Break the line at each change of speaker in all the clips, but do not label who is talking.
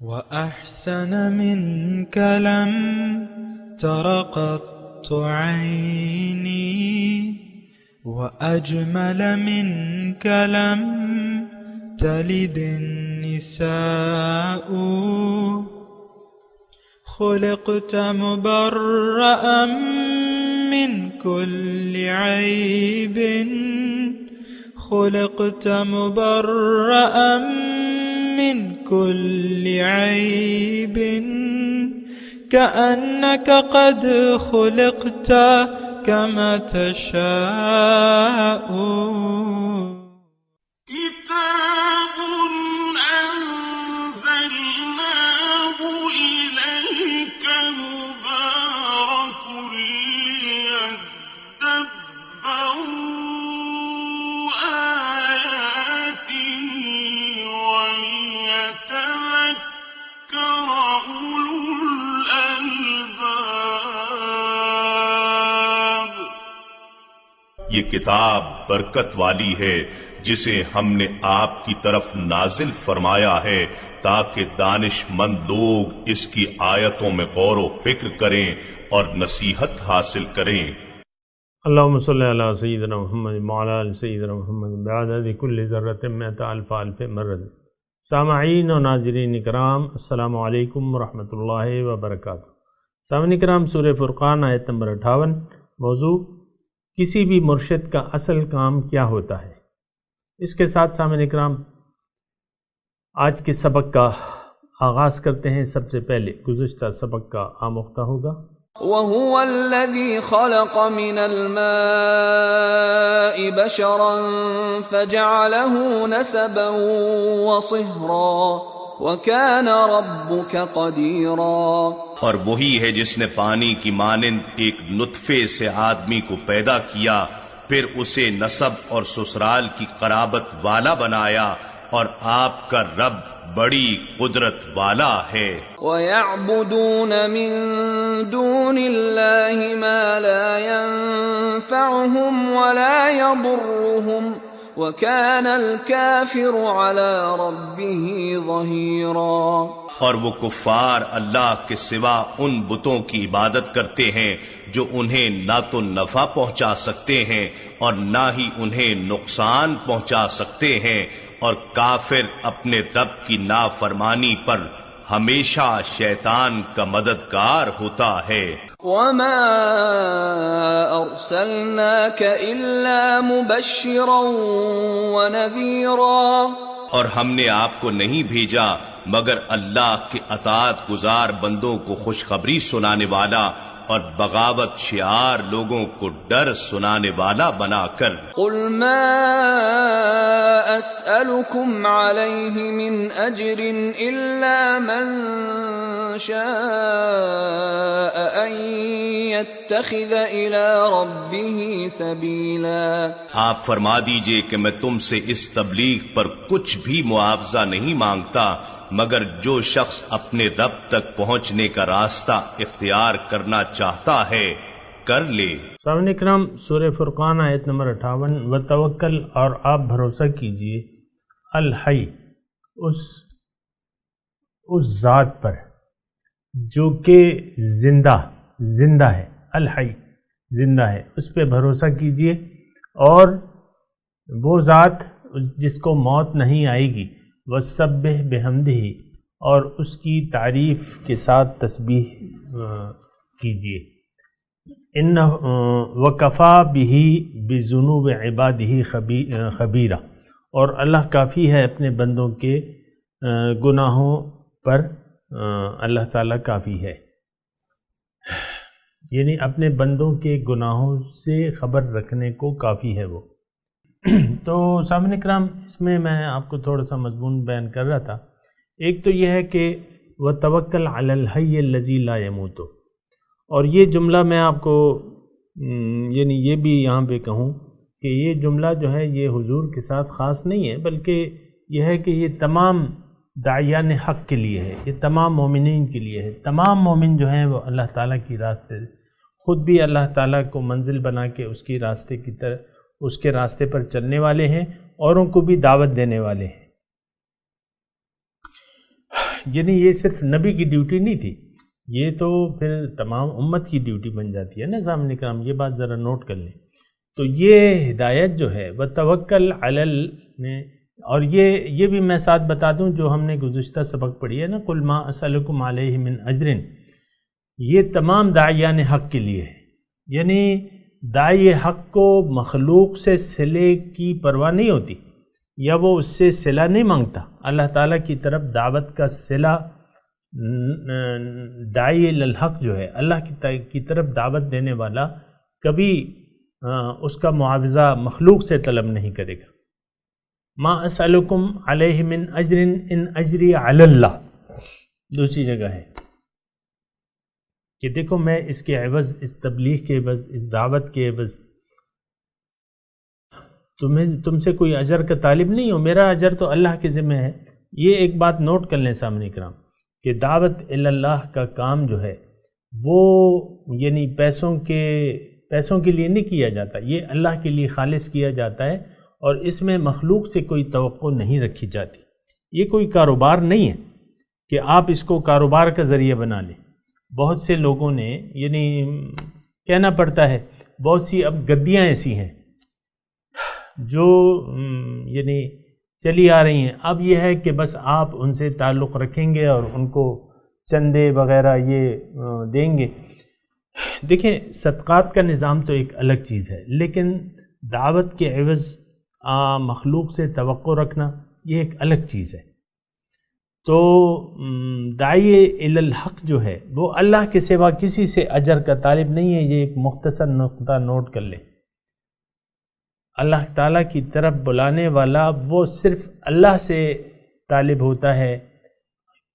وأحسن منك لم تر قط عيني وأجمل منك لم تلد النساء خلقت مبرأ من كل عيب خلقت مبرأ من كل عيب كأنك قد خلقت كما تشاء
كتاب أنزلناه إليك مبارك ليدبروا آياته وليتذكر أولو الألباب.
یہ کتاب برکت والی ہے جسے ہم نے آپ کی طرف نازل فرمایا ہے تاکہ دانش مند لوگ اس کی آیتوں میں غور و فکر کریں اور نصیحت حاصل کریں.
اللہم صلی علی سیدنا محمد وعلی آل سیدنا محمد بعدد کل ذرۃ مئۃ الف الف مرۃ. سامعین و ناظرین اکرام، السلام علیکم ورحمۃ اللہ وبرکاتہ. سامعین اکرام، سورہ فرقان آیت نمبر 58. موضوع: کسی بھی مرشد کا اصل کام کیا ہوتا ہے. اس کے ساتھ سامعین اکرام آج کے سبق کا آغاز کرتے ہیں. سب سے پہلے گزشتہ سبق کا آموختہ ہوگا.
وَهُوَ الَّذِي خَلَقَ مِنَ الْمَاءِ بَشَرًا فَجَعَلَهُ نَسَبًا وَصِهْرًا وَكَانَ رَبُّكَ قَدِيرًا.
اور وہی ہے جس نے پانی کی مانند ایک نطفے سے آدمی کو پیدا کیا، پھر اسے نسب اور سسرال کی قرابت والا بنایا، اور آپ کا رب بڑی قدرت والا ہے.
وَيَعْبُدُونَ مِن دُونِ اللَّهِ مَا لَا يَنفَعُهُمْ وَلَا يَضُرُّهُمْ وَكَانَ الْكَافِرُ عَلَى رَبِّهِ ظَهِيرًا.
اور وہ کفار اللہ کے سوا ان بتوں کی عبادت کرتے ہیں جو انہیں نہ تو نفع پہنچا سکتے ہیں اور نہ ہی انہیں نقصان پہنچا سکتے ہیں، اور کافر اپنے رب کی نافرمانی پر ہمیشہ شیطان کا مددگار ہوتا ہے.
وَمَا أَرْسَلْنَاكَ إِلَّا مُبَشِّرًا وَنَذِيرًا.
اور ہم نے آپ کو نہیں بھیجا مگر اللہ کے اطاعت گزار بندوں کو خوشخبری سنانے والا اور بغاوت شعار لوگوں کو ڈر سنانے والا بنا کر.
قُلْ مَا أَسْأَلُكُمْ عَلَيْهِ مِنْ أَجْرٍ إِلَّا مَنْ شَاءَ أَنْ يَتَّخِذَ إِلَى رَبِّهِ سَبِيلًا.
آپ فرما دیجئے کہ میں تم سے اس تبلیغ پر کچھ بھی معاوضہ نہیں مانگتا مگر جو شخص اپنے رب تک پہنچنے کا راستہ اختیار کرنا چاہتا ہے کر لے.
سامعین اکرام، سورہ فرقان آیت نمبر 58. وتوکل، اور آپ بھروسہ کیجئے، الحی، اس ذات پر جو کہ زندہ ہے. الحی زندہ ہے، اس پہ بھروسہ کیجئے، اور وہ ذات جس کو موت نہیں آئے گی. وَسَبِّحْ بِحَمْدِهِ، اور اس کی تعریف کے ساتھ تسبیح کیجئے. وَكَفَى بِهِ بِذُنُوبِ عِبَادِهِ خَبِيرًا، اور اللہ کافی ہے اپنے بندوں کے گناہوں پر. اللہ تعالیٰ کافی ہے، یعنی اپنے بندوں کے گناہوں سے خبر رکھنے کو کافی ہے وہ. تو سامعین اکرام، اس میں آپ کو تھوڑا سا مضمون بیان کر رہا تھا. ایک تو یہ ہے کہ وَتَوَكَّلْ عَلَى الْحَيِّ الَّذِي لَا يَمُوتُ، اور یہ جملہ میں آپ کو یعنی یہ بھی یہاں پہ کہوں کہ یہ جملہ جو ہے یہ حضور کے ساتھ خاص نہیں ہے، بلکہ یہ ہے کہ یہ تمام داعیان حق کے لیے ہے، یہ تمام مومنین کے لیے ہے. تمام مومن جو ہیں وہ اللہ تعالیٰ کی راستے، خود بھی اللہ تعالیٰ کو منزل بنا کے اس کے راستے پر چلنے والے ہیں، اوروں کو بھی دعوت دینے والے ہیں. یعنی یہ صرف نبی کی ڈیوٹی نہیں تھی، یہ تو پھر تمام امت کی ڈیوٹی بن جاتی ہے نا سامنے کرام، یہ بات ذرا نوٹ کر لیں۔ تو یہ ہدایت جو ہے وتوکل علی میں، اور یہ بھی میں ساتھ بتا دوں جو ہم نے گزشتہ سبق پڑھی ہے نا، قل ما اسألکم علیہ من اجر، یہ تمام داعیان حق کے لیے ہے۔ یعنی داعی حق کو مخلوق سے صلے کی پرواہ نہیں ہوتی، یا وہ اس سے صلہ نہیں مانگتا۔ اللہ تعالیٰ کی طرف دعوت کا صلہ داعی الحق جو ہے، اللہ کی طرف دعوت دینے والا کبھی اس کا معاوضہ مخلوق سے طلب نہیں کرے گا۔ ما اسألکم علیہ من اجر ان اجری علی اللہ، دوسری جگہ ہے کہ دیکھو میں اس کے عوض، اس تبلیغ کے عوض، اس دعوت کے عوض تم سے کوئی اجر کا طالب نہیں ہو، میرا اجر تو اللہ کے ذمہ ہے۔ یہ ایک بات نوٹ کر لیں سامنے کرام کہ دعوت الی اللہ کا کام جو ہے وہ یعنی پیسوں کے لیے نہیں کیا جاتا، یہ اللہ کے لیے خالص کیا جاتا ہے، اور اس میں مخلوق سے کوئی توقع نہیں رکھی جاتی۔ یہ کوئی کاروبار نہیں ہے کہ آپ اس کو کاروبار کا ذریعہ بنا لیں۔ بہت سے لوگوں نے یعنی کہنا پڑتا ہے، بہت سی اب گدیاں ایسی ہیں جو یعنی چلی آ رہی ہیں، اب یہ ہے کہ بس آپ ان سے تعلق رکھیں گے اور ان کو چندے وغیرہ یہ دیں گے۔ دیکھیں صدقات کا نظام تو ایک الگ چیز ہے، لیکن دعوت کے عوض مخلوق سے توقع رکھنا یہ ایک الگ چیز ہے۔ تو داعی الی الحق جو ہے وہ اللہ کے سوا کسی سے اجر کا طالب نہیں ہے۔ یہ ایک مختصر نقطہ نوٹ کر لیں، اللہ تعالیٰ کی طرف بلانے والا وہ صرف اللہ سے طالب ہوتا ہے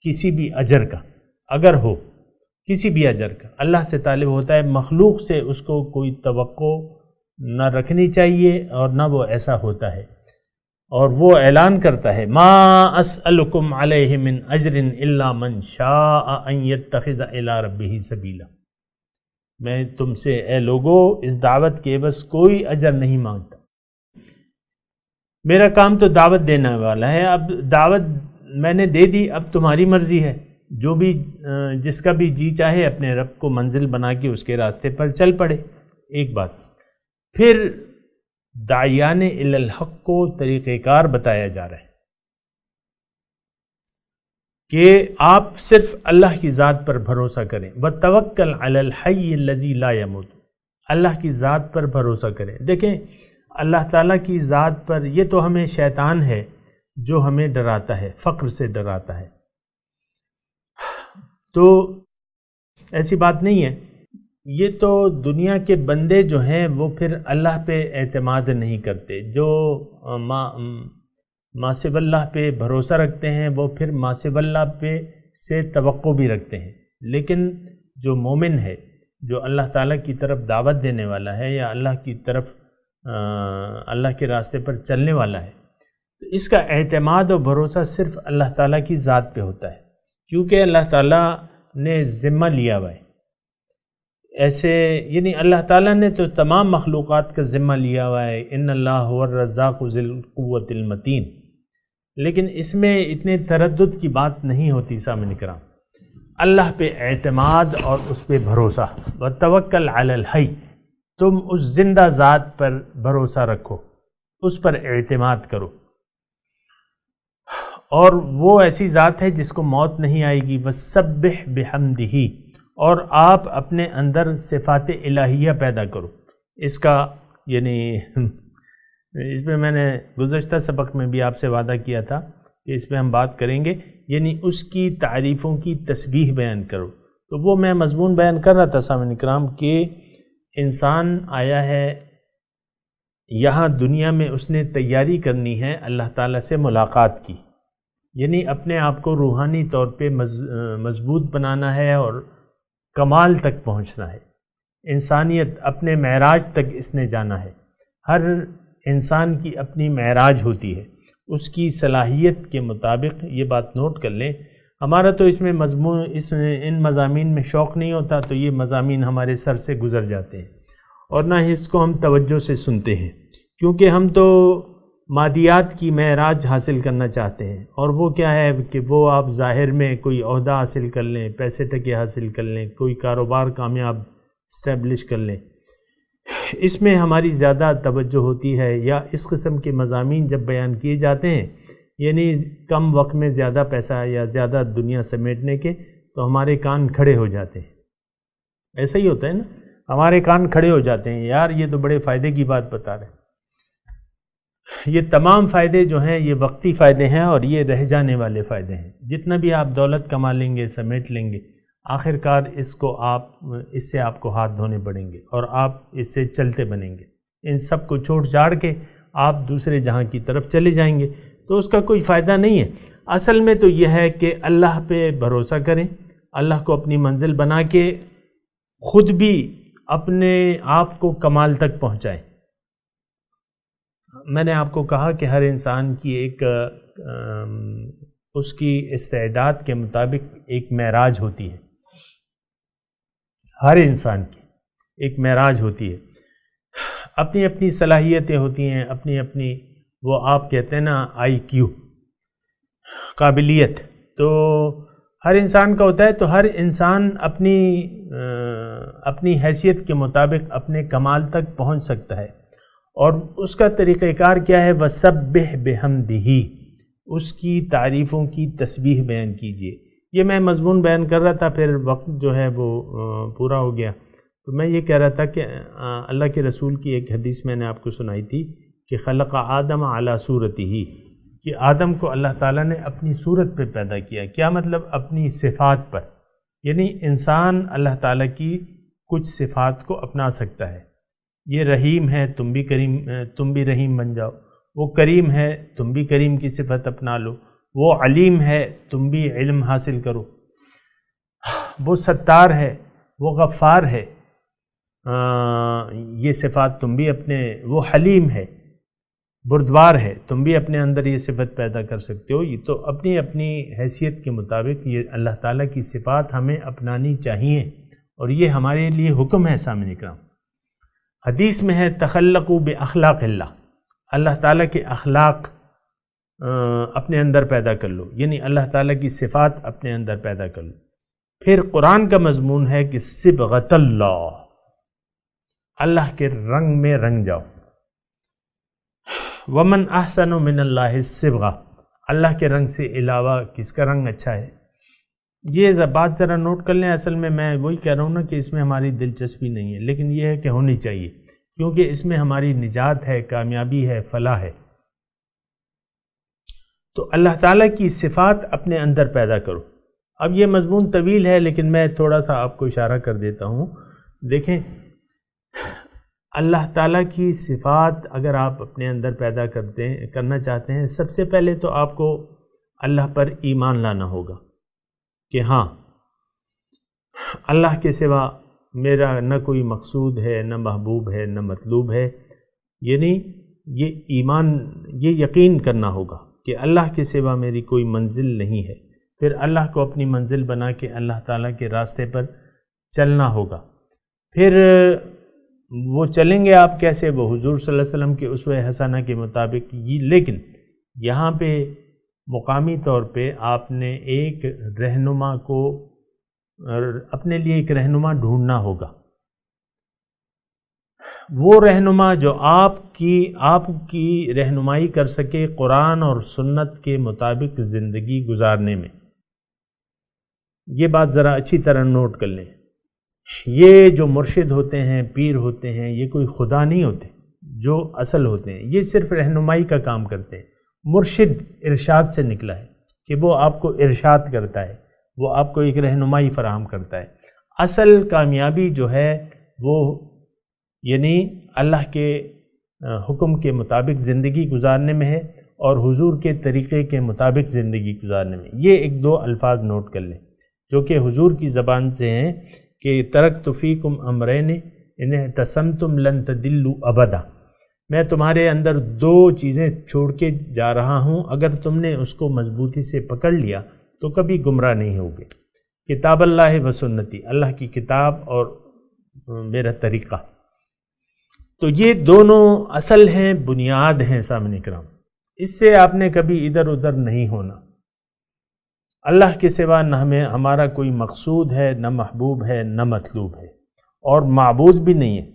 کسی بھی اجر کا، اگر ہو کسی بھی اجر کا اللہ سے طالب ہوتا ہے، مخلوق سے اس کو کوئی توقع نہ رکھنی چاہیے اور نہ وہ ایسا ہوتا ہے۔ اور وہ اعلان کرتا ہے ما اسألکم علیہ من اجر الا من شاء ان یتخذ الی ربہ سبیلا، میں تم سے اے لوگو اس دعوت کے عوض کوئی اجر نہیں مانگتا، میرا کام تو دعوت دینے والا ہے، اب دعوت میں نے دے دی، اب تمہاری مرضی ہے، جو بھی جس کا بھی جی چاہے اپنے رب کو منزل بنا کے اس کے راستے پر چل پڑے۔ ایک بات پھر داعیان الی الحق کو طریقہ کار بتایا جا رہا ہے کہ آپ صرف اللہ کی ذات پر بھروسہ کریں، وتوکل علی الحی الذی لا یموت، اللہ کی ذات پر بھروسہ کریں۔ دیکھیں اللہ تعالیٰ کی ذات پر، یہ تو ہمیں شیطان ہے جو ہمیں ڈراتا ہے، فقر سے ڈراتا ہے، تو ایسی بات نہیں ہے۔ یہ تو دنیا کے بندے جو ہیں وہ پھر اللہ پہ اعتماد نہیں کرتے، جو ما سوی اللہ پہ بھروسہ رکھتے ہیں وہ پھر ما سوی اللہ پہ سے توقع بھی رکھتے ہیں، لیکن جو مومن ہے، جو اللہ تعالیٰ کی طرف دعوت دینے والا ہے یا اللہ کی طرف اللہ کے راستے پر چلنے والا ہے، تو اس کا اعتماد اور بھروسہ صرف اللہ تعالیٰ کی ذات پہ ہوتا ہے، کیونکہ اللہ تعالیٰ نے ذمہ لیا ہوا ہے۔ ایسے یعنی اللہ تعالیٰ نے تو تمام مخلوقات کا ذمہ لیا ہوا ہے، ان اللہ هو الرزاق ذو القوۃ المتین، لیکن اس میں اتنے تردد کی بات نہیں ہوتی سامعین کرام۔ اللہ پہ اعتماد اور اس پہ بھروسہ، وتوکل علی الحی، تم اس زندہ ذات پر بھروسہ رکھو، اس پر اعتماد کرو، اور وہ ایسی ذات ہے جس کو موت نہیں آئے گی۔ وسبح بحمدہ، اور آپ اپنے اندر صفات الہیہ پیدا کرو۔ اس کا یعنی اس پہ میں نے گزشتہ سبق میں بھی آپ سے وعدہ کیا تھا کہ اس پہ ہم بات کریں گے، یعنی اس کی تعریفوں کی تسبیح بیان کرو۔ تو وہ میں مضمون بیان کر رہا تھا سامعین کرام کہ انسان آیا ہے یہاں دنیا میں، اس نے تیاری کرنی ہے اللہ تعالیٰ سے ملاقات کی، یعنی اپنے آپ کو روحانی طور پہ مضبوط بنانا ہے اور کمال تک پہنچنا ہے۔ انسانیت اپنے معراج تک اس نے جانا ہے۔ ہر انسان کی اپنی معراج ہوتی ہے، اس کی صلاحیت کے مطابق۔ یہ بات نوٹ کر لیں، ہمارا تو اس میں ان مضامین میں شوق نہیں ہوتا، تو یہ مضامین ہمارے سر سے گزر جاتے ہیں، اور نہ ہی اس کو ہم توجہ سے سنتے ہیں، کیونکہ ہم تو مادیات کی معراج حاصل کرنا چاہتے ہیں، اور وہ کیا ہے کہ وہ آپ ظاہر میں کوئی عہدہ حاصل کر لیں، پیسے ٹکے حاصل کر لیں، کوئی کاروبار کامیاب اسٹیبلش کر لیں، اس میں ہماری زیادہ توجہ ہوتی ہے، یا اس قسم کے مضامین جب بیان کیے جاتے ہیں یعنی کم وقت میں زیادہ پیسہ یا زیادہ دنیا سمیٹنے کے، تو ہمارے کان کھڑے ہو جاتے ہیں۔ ایسا ہی ہوتا ہے نا، ہمارے کان کھڑے ہو جاتے ہیں، یار یہ تو بڑے فائدے کی بات بتا رہے ہیں۔ یہ تمام فائدے جو ہیں یہ وقتی فائدے ہیں اور یہ رہ جانے والے فائدے ہیں۔ جتنا بھی آپ دولت کما لیں گے، سمیٹ لیں گے، آخر کار اس سے آپ کو ہاتھ دھونے پڑیں گے اور آپ اس سے چلتے بنیں گے۔ ان سب کو چھوڑ چھاڑ کے آپ دوسرے جہاں کی طرف چلے جائیں گے تو اس کا کوئی فائدہ نہیں ہے۔ اصل میں تو یہ ہے کہ اللہ پہ بھروسہ کریں، اللہ کو اپنی منزل بنا کے خود بھی اپنے آپ کو کمال تک پہنچائیں۔ میں نے آپ کو کہا کہ ہر انسان کی ایک اس کی استعداد کے مطابق ایک معراج ہوتی ہے، ہر انسان کی ایک معراج ہوتی ہے، اپنی اپنی صلاحیتیں ہوتی ہیں، اپنی اپنی وہ آپ کہتے ہیں نا آئی کیو، قابلیت، تو ہر انسان کا ہوتا ہے۔ تو ہر انسان اپنی حیثیت کے مطابق اپنے کمال تک پہنچ سکتا ہے، اور اس کا طریقہ کار کیا ہے؟ وَسَبِّحْ بِحَمْدِهِ، اس کی تعریفوں کی تسبیح بیان کیجئے۔ یہ میں مضمون بیان کر رہا تھا، پھر وقت جو ہے وہ پورا ہو گیا، تو میں یہ کہہ رہا تھا کہ اللہ کے رسول کی ایک حدیث میں نے آپ کو سنائی تھی کہ خلق آدم علی صورتہ، کہ آدم کو اللہ تعالیٰ نے اپنی صورت پہ پیدا کیا۔ کیا مطلب؟ اپنی صفات پر، یعنی انسان اللہ تعالیٰ کی کچھ صفات کو اپنا سکتا ہے۔ یہ رحیم ہے، تم بھی رحیم بن جاؤ، وہ کریم ہے، تم بھی کریم کی صفت اپنا لو، وہ علیم ہے، تم بھی علم حاصل کرو، وہ ستار ہے، وہ غفار ہے، یہ صفات تم بھی اپنے، وہ حلیم ہے، بردبار ہے، تم بھی اپنے اندر یہ صفت پیدا کر سکتے ہو۔ یہ تو اپنی اپنی حیثیت کے مطابق یہ اللہ تعالیٰ کی صفات ہمیں اپنانی چاہیے، اور یہ ہمارے لیے حکم ہے۔ سامعین کرام، حدیث میں ہے تخلقوا باخلاق اللہ، اللہ تعالیٰ کے اخلاق اپنے اندر پیدا کر لو، یعنی اللہ تعالیٰ کی صفات اپنے اندر پیدا کر لو۔ پھر قرآن کا مضمون ہے کہ صبغۃ اللہ، اللہ کے رنگ میں رنگ جاؤ۔ ومن احسن من اللہ صبغہ، اللہ کے رنگ سے علاوہ کس کا رنگ اچھا ہے؟ یہ بات ذرا نوٹ کر لیں۔ اصل میں وہی کہہ رہا ہوں نا کہ اس میں ہماری دلچسپی نہیں ہے، لیکن یہ ہے کہ ہونی چاہیے، کیونکہ اس میں ہماری نجات ہے، کامیابی ہے، فلاح ہے۔ تو اللہ تعالیٰ کی صفات اپنے اندر پیدا کرو۔ اب یہ مضمون طویل ہے، لیکن میں تھوڑا سا آپ کو اشارہ کر دیتا ہوں۔ دیکھیں، اللہ تعالیٰ کی صفات اگر آپ اپنے اندر پیدا کرنا چاہتے ہیں، سب سے پہلے تو آپ کو اللہ پر ایمان لانا ہوگا کہ ہاں، اللہ کے سوا میرا نہ کوئی مقصود ہے، نہ محبوب ہے، نہ مطلوب ہے، یعنی یہ ایمان، یہ یقین کرنا ہوگا کہ اللہ کے سوا میری کوئی منزل نہیں ہے۔ پھر اللہ کو اپنی منزل بنا کے اللہ تعالیٰ کے راستے پر چلنا ہوگا۔ پھر وہ چلیں گے آپ کیسے؟ وہ حضور صلی اللہ علیہ وسلم کے اسوہ حسنہ کے مطابق۔ لیکن یہاں پہ مقامی طور پہ آپ نے ایک رہنما کو، اپنے لیے ایک رہنما ڈھونڈنا ہوگا، وہ رہنما جو آپ کی رہنمائی کر سکے قرآن اور سنت کے مطابق زندگی گزارنے میں۔ یہ بات ذرا اچھی طرح نوٹ کر لیں۔ یہ جو مرشد ہوتے ہیں، پیر ہوتے ہیں، یہ کوئی خدا نہیں ہوتے جو اصل ہوتے ہیں، یہ صرف رہنمائی کا کام کرتے ہیں۔ مرشد ارشاد سے نکلا ہے کہ وہ آپ کو ارشاد کرتا ہے، وہ آپ کو ایک رہنمائی فراہم کرتا ہے۔ اصل کامیابی جو ہے وہ یعنی اللہ کے حکم کے مطابق زندگی گزارنے میں ہے، اور حضور کے طریقے کے مطابق زندگی گزارنے میں۔ یہ ایک دو الفاظ نوٹ کر لیں جو کہ حضور کی زبان سے ہیں کہ ترکت فیکم امرین ان اعتصمتم لن تضلوا ابدا، میں تمہارے اندر دو چیزیں چھوڑ کے جا رہا ہوں، اگر تم نے اس کو مضبوطی سے پکڑ لیا تو کبھی گمراہ نہیں ہوگے۔ کتاب اللہ و سنتی، اللہ کی کتاب اور میرا طریقہ۔ تو یہ دونوں اصل ہیں، بنیاد ہیں سامعین کرام۔ اس سے آپ نے کبھی ادھر ادھر نہیں ہونا. اللہ کے سوا نہ ہمارا کوئی مقصود ہے، نہ محبوب ہے، نہ مطلوب ہے، اور معبود بھی نہیں ہے.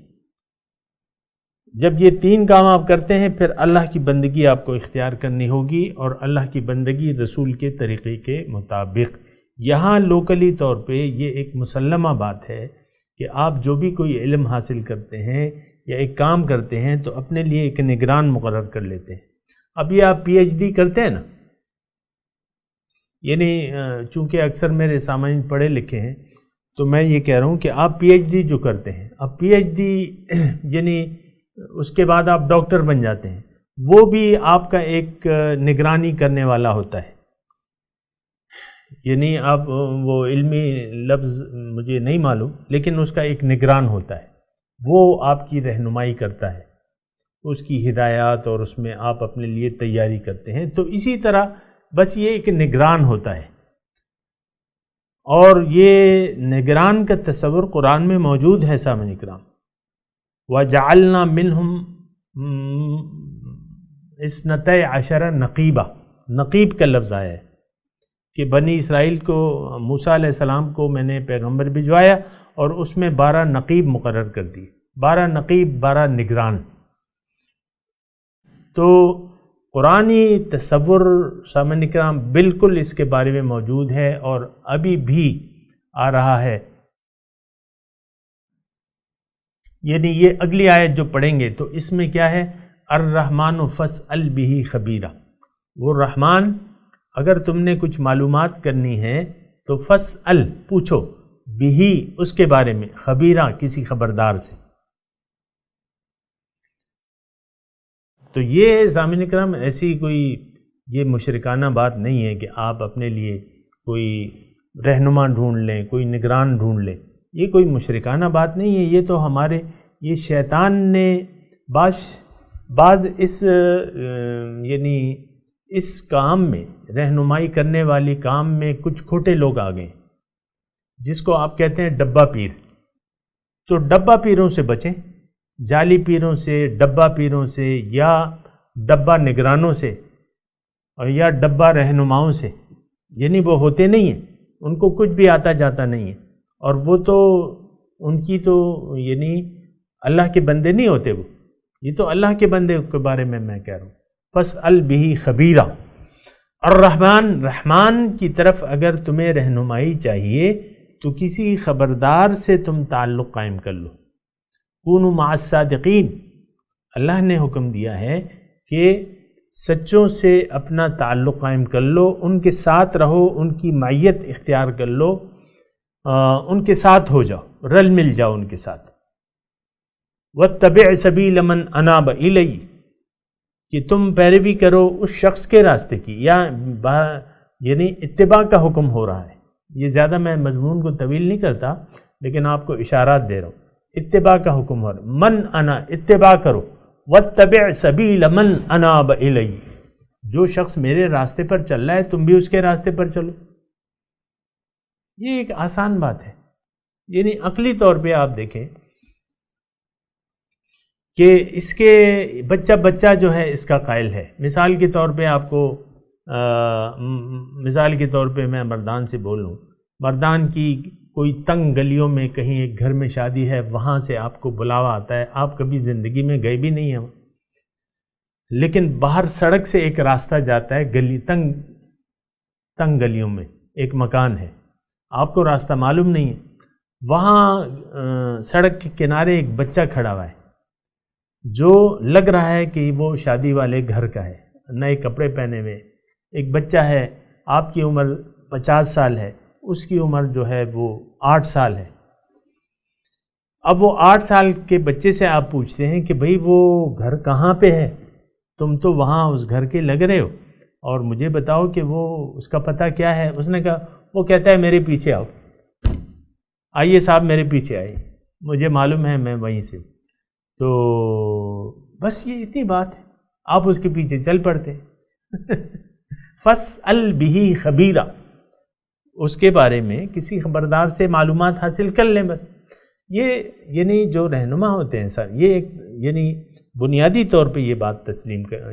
جب یہ تین کام آپ کرتے ہیں پھر اللہ کی بندگی آپ کو اختیار کرنی ہوگی، اور اللہ کی بندگی رسول کے طریقے کے مطابق. یہاں لوکلی طور پہ یہ ایک مسلمہ بات ہے کہ آپ جو بھی کوئی علم حاصل کرتے ہیں یا ایک کام کرتے ہیں تو اپنے لیے ایک نگران مقرر کر لیتے ہیں. اب یہ آپ پی ایچ ڈی کرتے ہیں نا، یعنی چونکہ اکثر میرے سامعین پڑھے لکھے ہیں تو میں یہ کہہ رہا ہوں کہ آپ پی ایچ ڈی جو کرتے ہیں، اب پی ایچ ڈی یعنی اس کے بعد آپ ڈاکٹر بن جاتے ہیں، وہ بھی آپ کا ایک نگرانی کرنے والا ہوتا ہے. یعنی آپ وہ علمی لفظ مجھے نہیں معلوم، لیکن اس کا ایک نگران ہوتا ہے، وہ آپ کی رہنمائی کرتا ہے، اس کی ہدایات، اور اس میں آپ اپنے لیے تیاری کرتے ہیں. تو اسی طرح بس یہ ایک نگران ہوتا ہے، اور یہ نگران کا تصور قرآن میں موجود ہے. سامعین کرام، وَجَعَلْنَا مِنْهُمْ 12 نقیبہ، نقیب کا لفظ آیا ہے کہ بنی اسرائیل کو، موسیٰ علیہ السلام کو میں نے پیغمبر بھجوایا اور اس میں 12 نقیب مقرر کر دی. 12 نقیب، 12 نگران. تو قرآنی تصور سامعین کرام بالکل اس کے بارے میں موجود ہے اور ابھی بھی آ رہا ہے. یعنی یہ اگلی آیت جو پڑھیں گے تو اس میں کیا ہے، الرحمن فاسأل بہ خبیرہ. وہ رحمان، اگر تم نے کچھ معلومات کرنی ہے تو فاسأل، پوچھو، بہ، اس کے بارے میں، خبیرہ، کسی خبردار سے. تو یہ سامعین کرام ایسی کوئی یہ مشرکانہ بات نہیں ہے کہ آپ اپنے لیے کوئی رہنما ڈھونڈ لیں، کوئی نگران ڈھونڈ لیں. یہ کوئی مشرکانہ بات نہیں ہے. یہ تو ہمارے، یہ شیطان نے بعض اس یعنی اس کام میں، رہنمائی کرنے والی کام میں کچھ کھوٹے لوگ آ گئے جس کو آپ کہتے ہیں ڈبہ پیر. تو ڈبہ پیروں سے بچیں، جعلی پیروں سے، ڈبہ پیروں سے، یا ڈبہ نگرانوں سے، اور یا ڈبہ رہنماؤں سے. یعنی وہ ہوتے نہیں ہیں، ان کو کچھ بھی آتا جاتا نہیں ہے، اور وہ تو ان کی تو یعنی اللہ کے بندے نہیں ہوتے. وہ یہ تو اللہ کے بندے کے بارے میں کہہ رہا ہوں. فاسأل بہ خبیرہ. الرحمن، رحمان کی طرف اگر تمہیں رہنمائی چاہیے تو کسی خبردار سے تم تعلق قائم کر لو. کونوا مع الصادقین، اللہ نے حکم دیا ہے کہ سچوں سے اپنا تعلق قائم کر لو، ان کے ساتھ رہو، ان کی معیت اختیار کر لو، ان کے ساتھ ہو جاؤ، رل مل جاؤ ان کے ساتھ. واتبع سبیل من اناب الی، کہ تم پیروی کرو اس شخص کے راستے کی، یعنی اتباع کا حکم ہو رہا ہے. یہ زیادہ میں مضمون کو طویل نہیں کرتا لیکن آپ کو اشارات دے رہا ہوں. اتباع کا حکم ہو رہا ہے، من انا، اتباع کرو. واتبع سبیل من اناب الی، جو شخص میرے راستے پر چل رہا ہے تم بھی اس کے راستے پر چلو. یہ ایک آسان بات ہے. یعنی عقلی طور پہ آپ دیکھیں کہ اس کے بچہ جو ہے اس کا قائل ہے. مثال کے طور پہ آپ کو مثال کے طور پہ میں مردان سے بولوں، مردان کی کوئی تنگ گلیوں میں کہیں ایک گھر میں شادی ہے، وہاں سے آپ کو بلاوا آتا ہے، آپ کبھی زندگی میں گئے بھی نہیں ہیں، لیکن باہر سڑک سے ایک راستہ جاتا ہے، گلی تنگ گلیوں میں ایک مکان ہے، آپ کو راستہ معلوم نہیں ہے. وہاں سڑک کے کنارے ایک بچہ کھڑا ہوا ہے جو لگ رہا ہے کہ وہ شادی والے گھر کا ہے، نئے کپڑے پہنے ہوئے. ایک بچہ ہے، آپ کی عمر 50 سال ہے، اس کی عمر جو ہے وہ 8 سال ہے. اب وہ 8 سال کے بچے سے آپ پوچھتے ہیں کہ بھئی وہ گھر کہاں پہ ہے، تم تو وہاں اس گھر کے لگ رہے ہو، اور مجھے بتاؤ کہ وہ اس کا پتہ کیا ہے. اس نے کہا، وہ کہتا ہے میرے پیچھے آؤ، آئیے صاحب میرے پیچھے آئیے، مجھے معلوم ہے میں وہیں سے ہوں. تو بس یہ اتنی بات ہے، آپ اس کے پیچھے چل پڑتے. فاسأل بہ خبیرہ، اس کے بارے میں کسی خبردار سے معلومات حاصل کر لیں. بس یہ یعنی جو رہنما ہوتے ہیں سر، یہ ایک یعنی بنیادی طور پہ یہ بات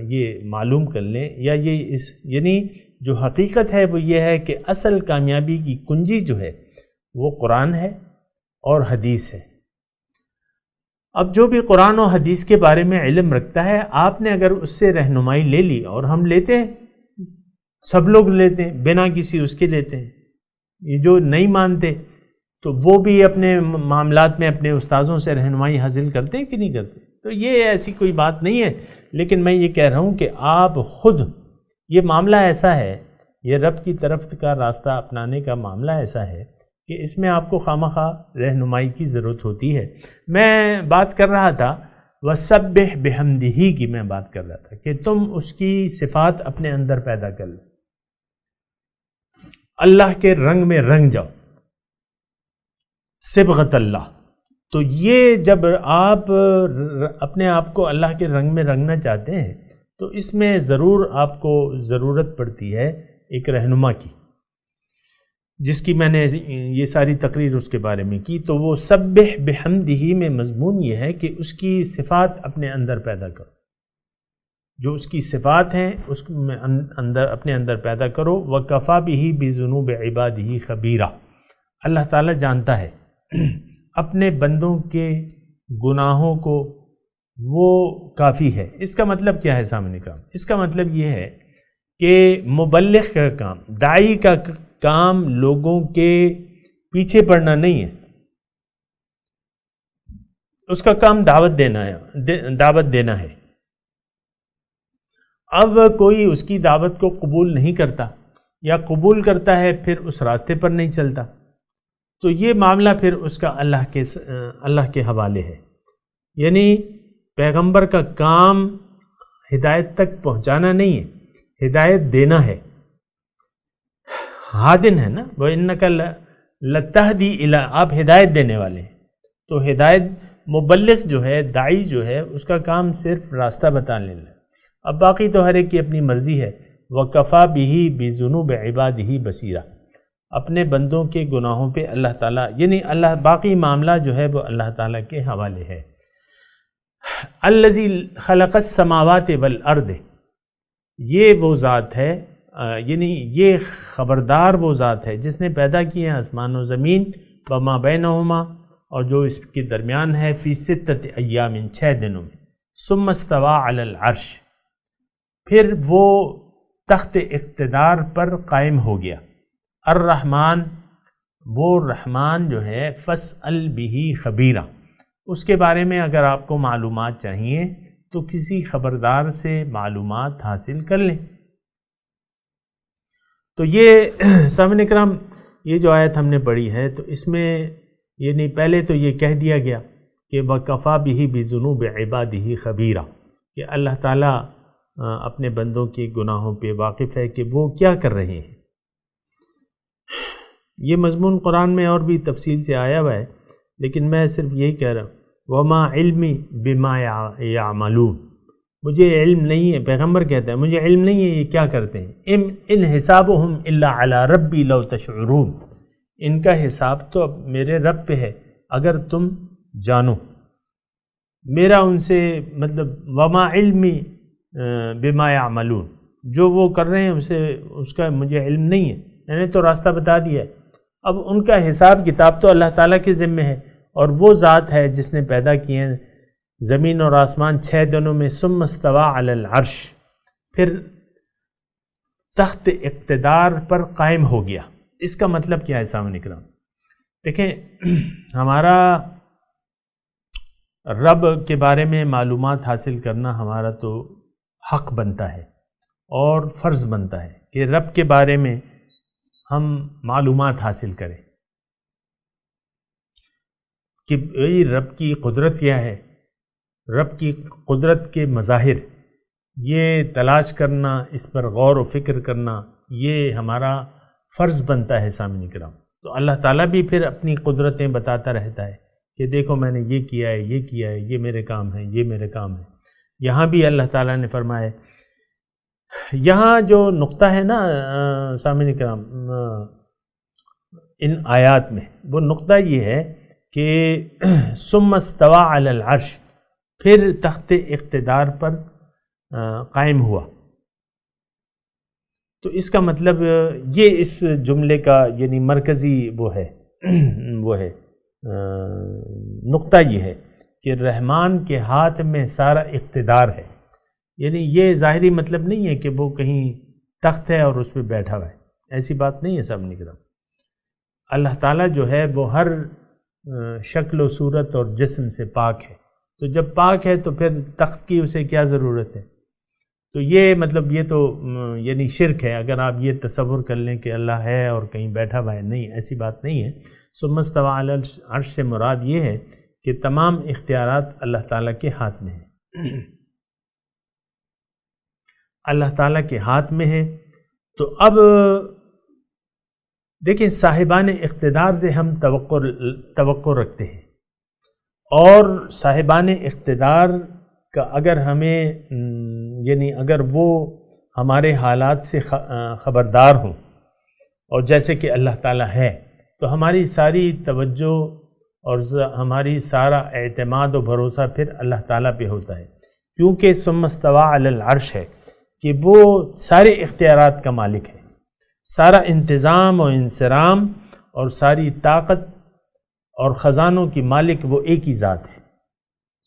یہ معلوم کر لیں، یا یہ یعنی جو حقیقت ہے وہ یہ ہے کہ اصل کامیابی کی کنجی جو ہے وہ قرآن ہے اور حدیث ہے۔ اب جو بھی قرآن و حدیث کے بارے میں علم رکھتا ہے، آپ نے اگر اس سے رہنمائی لے لی، اور ہم لیتے ہیں، سب لوگ لیتے ہیں، بنا کسی اس کے لیتے ہیں، یہ جو نہیں مانتے تو وہ بھی اپنے معاملات میں اپنے استاذوں سے رہنمائی حاصل کرتے ہیں کہ نہیں کرتے، تو یہ ایسی کوئی بات نہیں ہے۔ لیکن میں یہ کہہ رہا ہوں کہ آپ خود، یہ معاملہ ایسا ہے، یہ رب کی طرف کا راستہ اپنانے کا معاملہ ایسا ہے کہ اس میں آپ کو خامخواہ رہنمائی کی ضرورت ہوتی ہے۔ میں بات کر رہا تھا وَسَبِّحْ بِحَمْدِهِ کی، میں بات کر رہا تھا کہ تم اس کی صفات اپنے اندر پیدا کر لو، اللہ کے رنگ میں رنگ جاؤ، صبغت اللہ۔ تو یہ جب آپ اپنے آپ کو اللہ کے رنگ میں رنگنا چاہتے ہیں تو اس میں ضرور آپ کو ضرورت پڑتی ہے ایک رہنما کی، جس کی میں نے یہ ساری تقریر اس کے بارے میں کی۔ تو وہ سبح بحمدہ میں مضمون یہ ہے کہ اس کی صفات اپنے اندر پیدا کرو، جو اس کی صفات ہیں اس میں اپنے اندر پیدا کرو۔ وَكَفَى بِهِ بِذُنُوبِ عِبَادِهِ خَبِيرًا، اللہ تعالیٰ جانتا ہے اپنے بندوں کے گناہوں کو، وہ کافی ہے۔ اس کا مطلب کیا ہے سامنے کا؟ اس کا مطلب یہ ہے کہ مبلغ کا کام، داعی کا کام لوگوں کے پیچھے پڑنا نہیں ہے، اس کا کام دعوت دینا ہے۔ اب کوئی اس کی دعوت کو قبول نہیں کرتا، یا قبول کرتا ہے پھر اس راستے پر نہیں چلتا، تو یہ معاملہ پھر اس کا اللہ کے حوالے ہے۔ یعنی پیغمبر کا کام ہدایت تک پہنچانا نہیں ہے، ہدایت دینا ہے۔ ہادن ہے نا، وَإِنَّكَ لَتَهْدِي إِلَىٰ، آپ ہدایت دینے والے ہیں، تو ہدایت مبلغ جو ہے، داعی جو ہے، اس کا کام صرف راستہ بتا لینا۔ اب باقی تو ہر ایک کی اپنی مرضی ہے۔ وَكَفَى بِهِ بِذُنُوبِ عِبَادِهِ بَصِيرًا، اپنے بندوں کے گناہوں پہ اللہ تعالیٰ، یعنی اللہ، باقی معاملہ جو ہے وہ اللہ تعالیٰ کے حوالے ہے۔ الذی خلق السماوات والارض، یہ وہ ذات ہے، یعنی یہ خبردار وہ ذات ہے جس نے پیدا کیے ہیں آسمان و زمین، وما بینہما، اور جو اس کے درمیان ہے، فی ستۃ ایام، 6 دنوں میں، ثم استوى علی العرش، پھر وہ تخت اقتدار پر قائم ہو گیا۔ الرحمن، وہ رحمان جو ہے، فاسأل بہ خبیرا، اس کے بارے میں اگر آپ کو معلومات چاہیے تو کسی خبردار سے معلومات حاصل کر لیں۔ تو یہ سامعین کرام، یہ جو آیت ہم نے پڑھی ہے تو اس میں یعنی پہلے تو یہ کہہ دیا گیا کہ وَكَفَى بِهِ بِذُنُوبِ عِبَادِهِ خَبِيرًا، کہ اللہ تعالیٰ اپنے بندوں کے گناہوں پہ واقف ہے کہ وہ کیا کر رہے ہیں۔ یہ مضمون قرآن میں اور بھی تفصیل سے آیا ہوا ہے، لیکن میں صرف یہی کہہ رہا ہوں، وَمَا عِلْمِ بِمَا يَعْمَلُونَ، مجھے علم نہیں ہے، پیغمبر کہتا ہے مجھے علم نہیں ہے یہ کیا کرتے ہیں۔ ان حسابهم الا علی ربی لو تشعرون، ان کا حساب تو اب میرے رب پہ ہے اگر تم جانو، میرا ان سے مطلب وما علمی بما يعملون، جو وہ کر رہے ہیں اس کا مجھے علم نہیں ہے، میں نے تو راستہ بتا دیا ہے۔ اب ان کا حساب کتاب تو اللہ تعالیٰ کے ذمے ہے، اور وہ ذات ہے جس نے پیدا کیے ہیں زمین اور آسمان 6 دنوں میں، ثم استوى علی العرش، پھر تخت اقتدار پر قائم ہو گیا۔ اس کا مطلب کیا ہے سامعین کرام؟ دیکھیں، ہمارا رب کے بارے میں معلومات حاصل کرنا ہمارا تو حق بنتا ہے اور فرض بنتا ہے کہ رب کے بارے میں ہم معلومات حاصل کریں کہ رب کی قدرت کیا ہے، رب کی قدرت کے مظاہر، یہ تلاش کرنا، اس پر غور و فکر کرنا، یہ ہمارا فرض بنتا ہے سامعین کرام۔ تو اللہ تعالیٰ بھی پھر اپنی قدرتیں بتاتا رہتا ہے کہ دیکھو میں نے یہ کیا ہے، یہ کیا ہے، یہ میرے کام ہے، یہ میرے کام ہے۔ یہاں بھی اللہ تعالیٰ نے فرمایا، یہاں جو نقطہ ہے نا سامعین کرام ان آیات میں، وہ نقطہ یہ ہے کہ ثم استوى علی العرش، پھر تخت اقتدار پر قائم ہوا۔ تو اس کا مطلب یہ اس جملے کا یعنی مرکزی وہ ہے نقطہ یہ ہے کہ رحمان کے ہاتھ میں سارا اقتدار ہے۔ یعنی یہ ظاہری مطلب نہیں ہے کہ وہ کہیں تخت ہے اور اس پہ بیٹھا ہوا ہے، ایسی بات نہیں ہے سامنے کرام۔ اللہ تعالیٰ جو ہے وہ ہر شکل و صورت اور جسم سے پاک ہے، تو جب پاک ہے تو پھر تخت کی اسے کیا ضرورت ہے؟ تو یہ مطلب یہ تو یعنی شرک ہے اگر آپ یہ تصور کر لیں کہ اللہ ہے اور کہیں بیٹھا ہوا ہے، نہیں، ایسی بات نہیں ہے۔ ثم استوى علی العرش سے مراد یہ ہے کہ تمام اختیارات اللہ تعالیٰ کے ہاتھ میں ہیں، اللہ تعالیٰ کے ہاتھ میں ہے۔ تو اب دیکھیں صاحبان اقتدار سے ہم توقع رکھتے ہیں، اور صاحبان اقتدار کا اگر ہمیں یعنی اگر وہ ہمارے حالات سے خبردار ہوں، اور جیسے کہ اللہ تعالیٰ ہے، تو ہماری ساری توجہ اور ہماری سارا اعتماد و بھروسہ پھر اللہ تعالیٰ پہ ہوتا ہے، کیونکہ ثم استوى علی العرش ہے کہ وہ سارے اختیارات کا مالک ہے، سارا انتظام و انصرام اور ساری طاقت اور خزانوں کی مالک وہ ایک ہی ذات ہے۔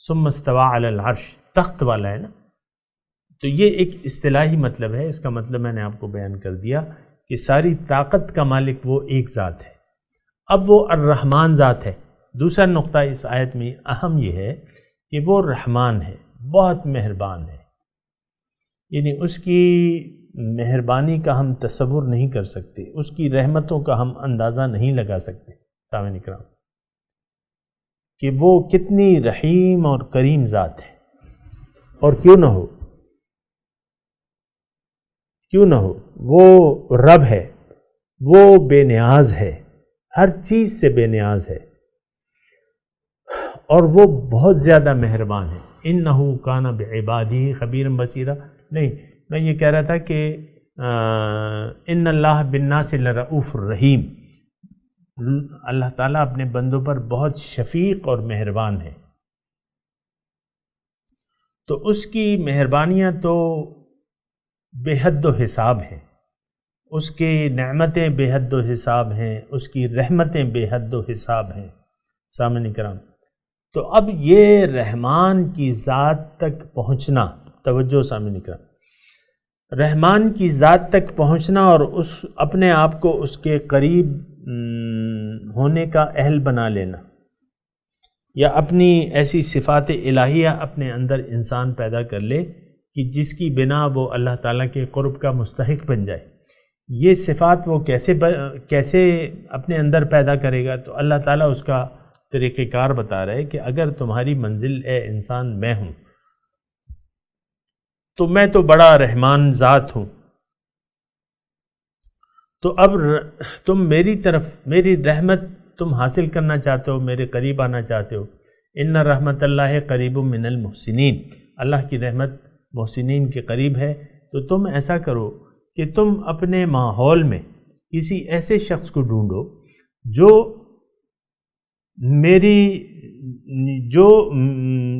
ثم استوى علی العرش تخت والا ہے نا، تو یہ ایک اصطلاحی مطلب ہے، اس کا مطلب میں نے آپ کو بیان کر دیا کہ ساری طاقت کا مالک وہ ایک ذات ہے۔ اب وہ الرحمن ذات ہے۔ دوسرا نقطہ اس آیت میں اہم یہ ہے کہ وہ رحمان ہے، بہت مہربان ہے، یعنی اس کی مہربانی کا ہم تصور نہیں کر سکتے، اس کی رحمتوں کا ہم اندازہ نہیں لگا سکتے سامعین کرام، کہ وہ کتنی رحیم اور کریم ذات ہے۔ اور کیوں نہ ہو وہ رب ہے، وہ بے نیاز ہے، ہر چیز سے بے نیاز ہے، اور وہ بہت زیادہ مہربان ہے۔ انہ کان بعبادہ خبیرا بصیرا، نہیں، میں یہ کہہ رہا تھا کہ ان اللہ بالناس لرؤوف الرحیم، اللہ تعالیٰ اپنے بندوں پر بہت شفیق اور مہربان ہے۔ تو اس کی مہربانیاں تو بے حد و حساب ہیں، اس کی نعمتیں بے حد و حساب ہیں، اس کی رحمتیں بے حد و حساب ہیں سامعین کرام۔ تو اب یہ رحمان کی ذات تک پہنچنا، توجہ سامعین کرام، رحمان کی ذات تک پہنچنا اور اس اپنے آپ کو اس کے قریب ہونے کا اہل بنا لینا، یا اپنی ایسی صفات الہیہ اپنے اندر انسان پیدا کر لے کہ جس کی بنا وہ اللہ تعالیٰ کے قرب کا مستحق بن جائے، یہ صفات وہ کیسے اپنے اندر پیدا کرے گا؟ تو اللہ تعالیٰ اس کا طریقہ کار بتا رہے کہ اگر تمہاری منزل اے انسان میں ہوں تو میں تو بڑا رحمان ذات ہوں، تو اب تم میری طرف میری رحمت تم حاصل کرنا چاہتے ہو، میرے قریب آنا چاہتے ہو۔ ان رحمت اللہ قریب من المحسنین، اللہ کی رحمت محسنین کے قریب ہے۔ تو تم ایسا کرو کہ تم اپنے ماحول میں کسی ایسے شخص کو ڈھونڈو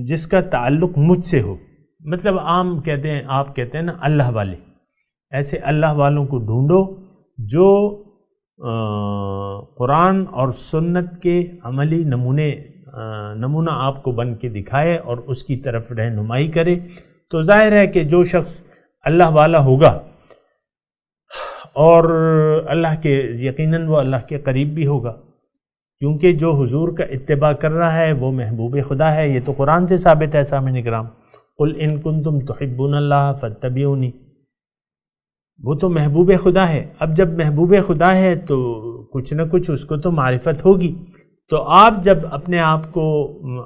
جس کا تعلق مجھ سے ہو، مطلب عام کہتے ہیں، آپ کہتے ہیں نا اللہ والے، ایسے اللہ والوں کو ڈھونڈو جو قرآن اور سنت کے عملی نمونہ آپ کو بن کے دکھائے اور اس کی طرف رہنمائی کرے۔ تو ظاہر ہے کہ جو شخص اللہ والا ہوگا اور اللہ کے یقیناً وہ اللہ کے قریب بھی ہوگا، کیونکہ جو حضور کا اتباع کر رہا ہے وہ محبوب خدا ہے۔ یہ تو قرآن سے ثابت ہے سامعین کرام، قل ان کنتم تحبون اللہ فاتبعونی، وہ تو محبوب خدا ہے۔ اب جب محبوب خدا ہے تو کچھ نہ کچھ اس کو تو معرفت ہوگی، تو آپ جب اپنے آپ کو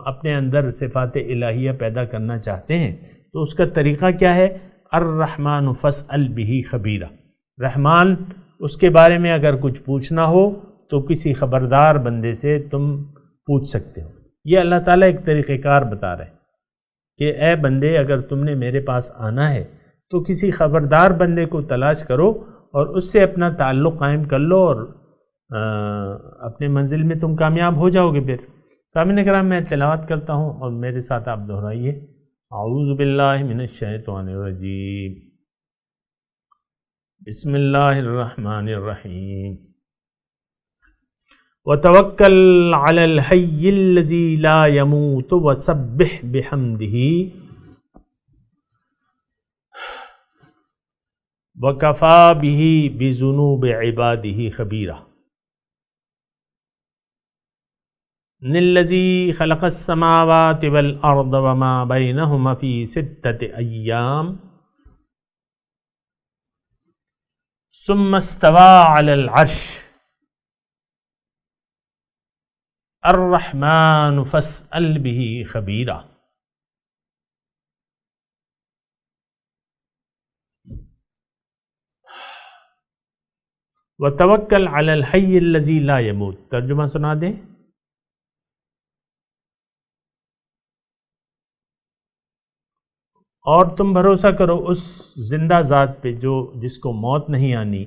اپنے اندر صفات الہیہ پیدا کرنا چاہتے ہیں تو اس کا طریقہ کیا ہے؟ الرحمن فاسأل بہ خبیرا، رحمان اس کے بارے میں اگر کچھ پوچھنا ہو تو کسی خبردار بندے سے تم پوچھ سکتے ہو۔ یہ اللہ تعالیٰ ایک طریقہ کار بتا رہے ہیں کہ اے بندے اگر تم نے میرے پاس آنا ہے تو کسی خبردار بندے کو تلاش کرو اور اس سے اپنا تعلق قائم کر لو، اور اپنے منزل میں تم کامیاب ہو جاؤ گے۔ پھر سامعین کرام میں تلاوت کرتا ہوں اور میرے ساتھ آپ دہرائیے. اعوذ باللہ من الشیطان الرجیم. بسم اللہ الرحمن الرحیم. وتوکل علی الحی الذی لا یموت وسبح بحمدہ وکفی بہ بذنوب عبادہ خبیرا. الذی خلق السماوات والارض وما بینہما فی 6 ایام ثم استوى علی العرش الرحمن فاسأل به خبیرا. وتوکل علی الحی الذی لا یموت. ترجمہ سنا دیں. اور تم بھروسہ کرو اس زندہ ذات پہ جس کو موت نہیں آنی.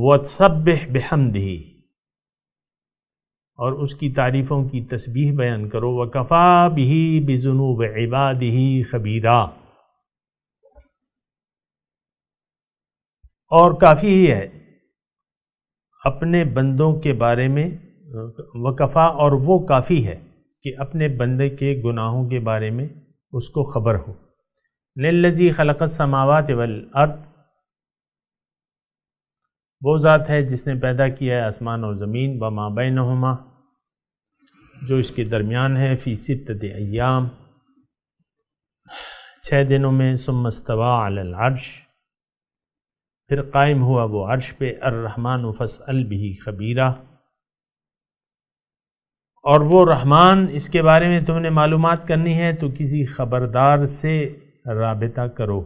وسبح بحمدہ، اور اس کی تعریفوں کی تسبیح بیان کرو. وکفی بہ بذنوب عبادہ خبیرا، اور کافی ہی ہے اپنے بندوں کے بارے میں. وکفا، اور وہ کافی ہے کہ اپنے بندے کے گناہوں کے بارے میں اس کو خبر ہو. للذی خلق السماوات والارض، وہ ذات ہے جس نے پیدا کیا ہے آسمان اور زمین. وما بینہما، جو اس کے درمیان ہے. فی 6 ایام، 6 دنوں میں. ثم استوی علی العرش، پھر قائم ہوا وہ عرش پہ. الرحمن فاسأل بہ خبیرا، اور وہ رحمان، اس کے بارے میں تم نے معلومات کرنی ہے تو کسی خبردار سے رابطہ کرو.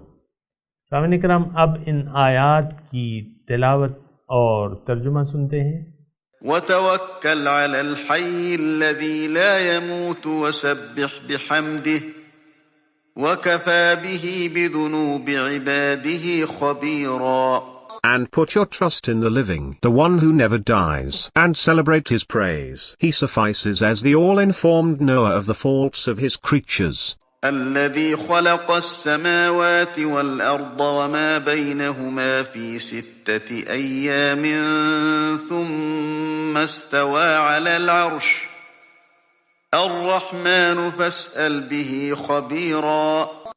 سامعین کرام، اب ان آیات کی تلاوت اور ترجمہ سنتے ہیں.
وتوکل علی الحی الذی لا يموت وسبح بحمده وکفی به بذنوب عباده خبیرا.
And put your trust in the living, the one who never dies, and celebrate his praise. He suffices as the all-informed knower of the faults of his creatures.
الذي خلق السماوات والأرض وما بينهما في 6 أيام ثم استوى على العرش الرحمن فاسأل به خبيرا.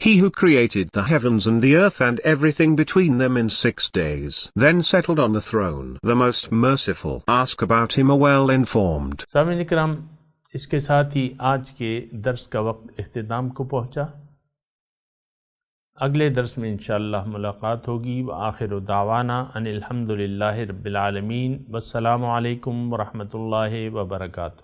He who created the heavens and the earth and everything between them in 6 days, then settled on the throne, the most merciful. Ask about him a well-informed.
سامعین کرام، اس کے ساتھ ہی آج کے درس کا وقت اختتام کو پہنچا. اگلے درس میں انشاءاللہ ملاقات ہوگی. وآخر دعوانا ان الحمد للہ رب العالمین. والسلام علیکم ورحمۃ اللہ وبرکاتہ.